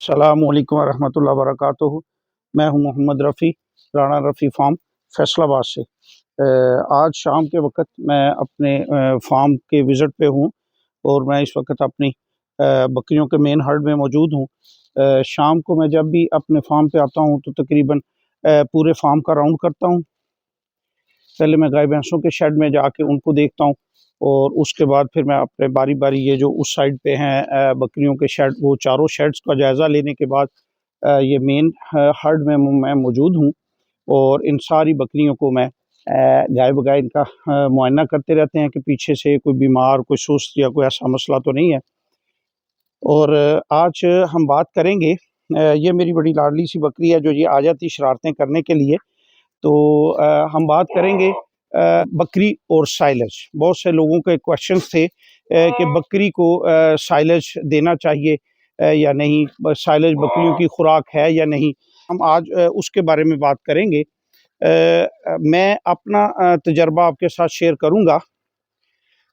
अस्सलामुअलैकुम वरहमतुल्लाहि वबरकातुहू। मैं हूं मोहम्मद रफ़ी, राणा रफ़ी फार्म फैसलाबाद से। आज शाम के वक़्त मैं अपने फार्म के विज़िट पे हूं और मैं इस वक़्त अपनी बकरियों के मेन हर्ड में मौजूद हूं। शाम को मैं जब भी अपने फार्म पे आता हूं तो तकरीबन पूरे फार्म का राउंड करता हूं। पहले मैं गाय भैंसों के शेड में जाके उनको देखता हूं और उसके बाद फिर मैं अपने बारी-बारी ये जो उस साइड पे हैं बकरियों के शेड, वो चारों शेड्स का जायज़ा लेने के बाद ये मेन हर्ड में मैं मौजूद हूँ और इन सारी बकरियों को मैं गाय बगाय इनका मुआयना करते रहते हैं कि पीछे से कोई बीमार, कोई सुस्त या कोई ऐसा मसला तो नहीं है। और आज हम बात करेंगे, ये मेरी बड़ी लाडली सी बकरी है जो ये आ जाती शरारतें करने के लिए। तो हम बात करेंगे बकरी और साइलेज। बहुत से लोगों के क्वेश्चंस थे कि बकरी को साइलेज देना चाहिए या नहीं, साइलेज बकरियों की खुराक है या नहीं। हम आज उसके बारे में बात करेंगे। मैं अपना तजर्बा आपके साथ शेयर करूंगा।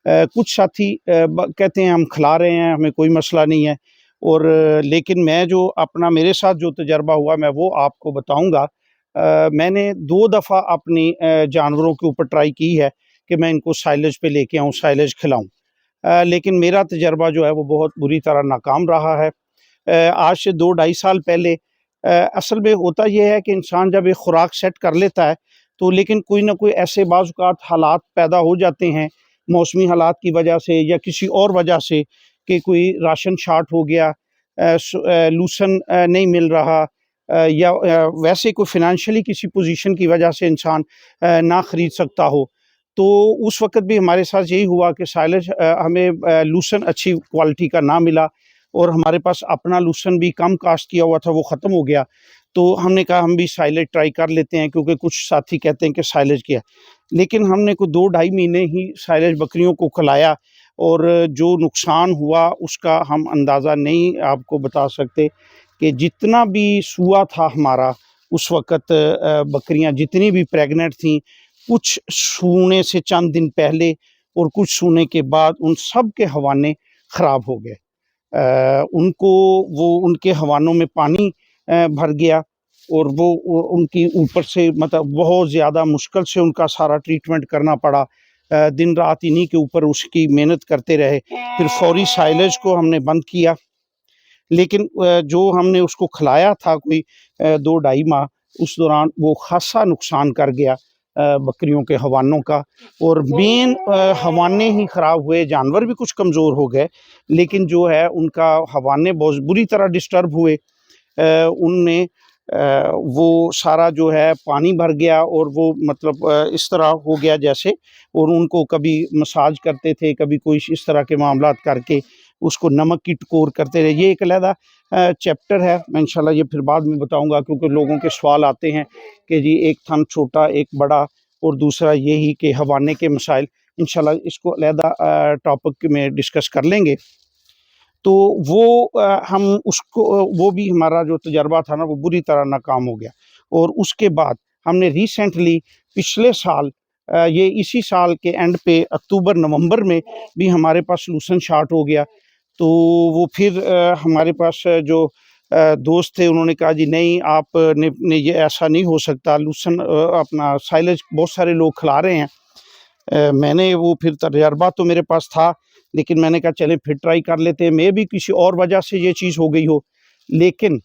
कुछ साथी कहते हैं हम खिला रहे हैं, हमें कोई मसला नहीं है, और लेकिन मैं जो अपना मेरे साथ जो तजर्बा हुआ मैं वो आपको बताऊंगा। मैंने 2 दफ़ा अपनी जानवरों के ऊपर ट्राई की है कि मैं इनको साइलेज पे लेके आऊँ, साइलेज खिलाऊँ। लेकिन मेरा तजर्बा जो है वो बहुत बुरी तरह नाकाम रहा है। आज से 2 ढाई साल पहले असल में होता ये है कि इंसान जब एक खुराक सेट कर लेता है तो लेकिन कोई ना कोई ऐसे बाज़-औक़ात हालात पैदा हो जाते हैं, मौसमी हालात की वजह से या किसी और वजह से, कि कोई राशन शार्ट हो गया, लूसन नहीं मिल रहा, या वैसे कोई फ़ाइनेंशियली किसी पोजीशन की वजह से इंसान ना ख़रीद सकता हो। तो उस वक़्त भी हमारे साथ यही हुआ कि साइलेज हमें लूसन अच्छी क्वालिटी का ना मिला और हमारे पास अपना लूसन भी कम कास्ट किया हुआ था, वो ख़त्म हो गया। तो हमने कहा हम भी साइलेज ट्राई कर लेते हैं, क्योंकि कुछ साथी कहते हैं कि साइलेज क्या है। लेकिन हमने को 2 ढाई महीने ही साइलेज बकरियों को खिलाया और जो नुकसान हुआ उसका हम अंदाज़ा नहीं आपको बता सकते। कि जितना भी सूआ था हमारा उस वक़्त, बकरियाँ जितनी भी प्रेग्नेंट थीं, कुछ सूने से चंद दिन पहले और कुछ सूने के बाद उन सब के हवाने ख़राब हो गए। उनको वो उनके हवानों में पानी भर गया और वो उनकी ऊपर से मतलब बहुत ज़्यादा मुश्किल से उनका सारा ट्रीटमेंट करना पड़ा। दिन रात इन्हीं के ऊपर उसकी मेहनत करते रहे। फिर फौरी साइलेज को हमने बंद किया, लेकिन जो हमने उसको खिलाया था कोई 2 ढाई माह, उस दौरान वो ख़ासा नुकसान कर गया बकरियों के हवानों का। और मेन हवाने ही ख़राब हुए, जानवर भी कुछ कमज़ोर हो गए, लेकिन जो है उनका हवाने बहुत बुरी तरह डिस्टर्ब हुए। उनमें वो सारा जो है पानी भर गया और वो मतलब इस तरह हो गया जैसे, और उनको कभी मसाज करते थे, कभी कोई इस तरह के मामलात करके उसको नमक की टकोर करते रहे। ये एक अलहदा चैप्टर है, मैं इंशाल्लाह ये फिर बाद में बताऊंगा, क्योंकि लोगों के सवाल आते हैं कि जी एक थन छोटा एक बड़ा, और दूसरा यही कि हवाने के मसाइल। इंशाल्लाह इसको अलहदा टॉपिक में डिस्कस कर लेंगे। तो वो हम उसको वो भी हमारा जो तजर्बा था ना वो बुरी तरह नाकाम हो गया। और उसके बाद हमने रिसेंटली पिछले साल, ये इसी साल के एंड पे अक्टूबर नवंबर में भी हमारे पास लूसन शार्ट हो गया। तो वो फिर हमारे पास जो दोस्त थे उन्होंने कहा जी नहीं आप ने ये ऐसा नहीं हो सकता, लूसन अपना साइलेज बहुत सारे लोग खिला रहे हैं। मैंने वो फिर तजर्बा तो मेरे पास था, लेकिन मैंने कहा चलें फिर ट्राई कर लेते हैं, मैं भी किसी और वजह से ये चीज़ हो गई हो। लेकिन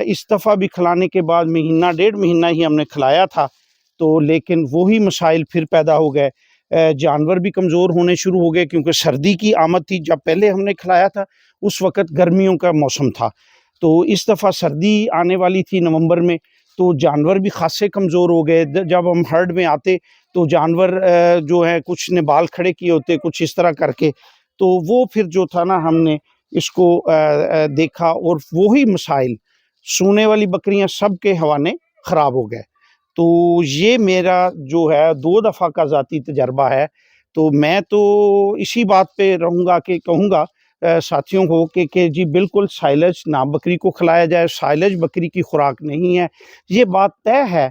इस दफ़ा भी खिलाने के बाद महीना डेढ़ महीना ही हमने खिलाया था, तो लेकिन वही मसाइल फिर पैदा हो गए। जानवर भी कमज़ोर होने शुरू हो गए, क्योंकि सर्दी की आमद थी। जब पहले हमने खिलाया था उस वक़्त गर्मियों का मौसम था, तो इस दफ़ा सर्दी आने वाली थी नवंबर में, तो जानवर भी ख़ासे कमज़ोर हो गए। जब हम हर्ड में आते तो जानवर जो है कुछ ने बाल खड़े किए होते, कुछ इस तरह करके। तो वो फिर जो था ना हमने इसको देखा और वही मसाइल, सूने वाली बकरियां सब के हवाने ख़राब हो गए। तो ये मेरा जो है 2 दफ़ा का ज़ाती तजर्बा है। तो मैं तो इसी बात पे रहूँगा कि कहूँगा साथियों को कि जी बिल्कुल साइलेज ना बकरी को खिलाया जाए, साइलेज बकरी की खुराक नहीं है। ये बात तय है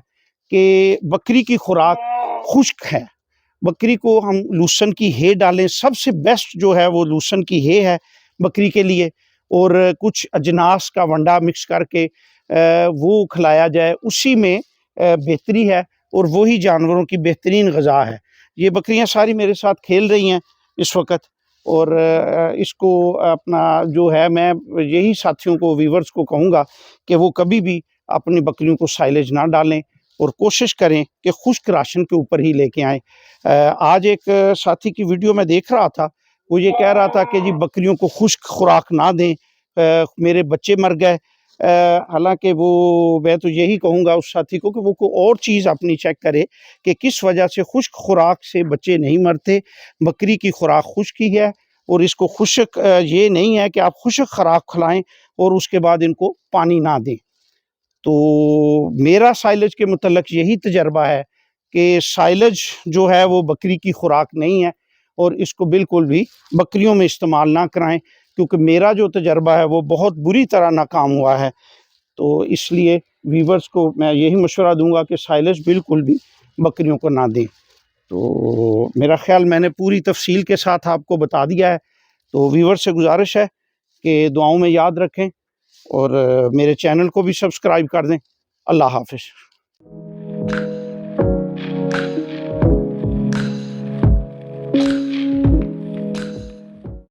कि बकरी की खुराक खुश्क है। बकरी को हम लूसन की हे डालें, सबसे बेस्ट जो है वो लूसन की हे है बकरी के लिए। और कुछ अजनास का वंडा मिक्स करके वो खिलाया जाए, उसी में बेहतरी है और वही जानवरों की बेहतरीन ग़िज़ा है। ये बकरियां सारी मेरे साथ खेल रही हैं इस वक्त, और इसको अपना जो है, मैं यही साथियों को, व्यूअर्स को कहूँगा कि वो कभी भी अपनी बकरियों को साइलेज ना डालें और कोशिश करें कि खुश्क राशन के ऊपर ही लेके आएँ। आज एक साथी की वीडियो मैं देख रहा था, वो ये कह रहा था कि जी बकरियों को खुश्क खुराक ना दें, मेरे बच्चे मर गए। हालांकि वो, मैं तो यही कहूँगा उस साथी को कि वो कोई और चीज़ अपनी चेक करे कि किस वजह से खुश्क खुराक से बच्चे नहीं मरते। बकरी की खुराक खुश्क ही है, और इसको खुश्क ये नहीं है कि आप खुश्क खुराक खिलाएं और उसके बाद इनको पानी ना दें। तो मेरा साइलेज के मुतल्लिक यही तजर्बा है कि साइलेज जो है वो बकरी की खुराक नहीं है, और इसको बिल्कुल भी बकरियों में इस्तेमाल ना कराएं, क्योंकि मेरा जो तजर्बा है वो बहुत बुरी तरह नाकाम हुआ है। तो इसलिए वीवर्स को मैं यही मशवरा दूंगा कि साइलेज बिल्कुल भी बकरियों को ना दें। तो मेरा ख्याल मैंने पूरी तफसील के साथ आपको बता दिया है। तो वीवर्स से गुजारिश है कि दुआओं में याद रखें और मेरे चैनल को भी सब्सक्राइब कर दें। अल्लाह हाफ़िज़।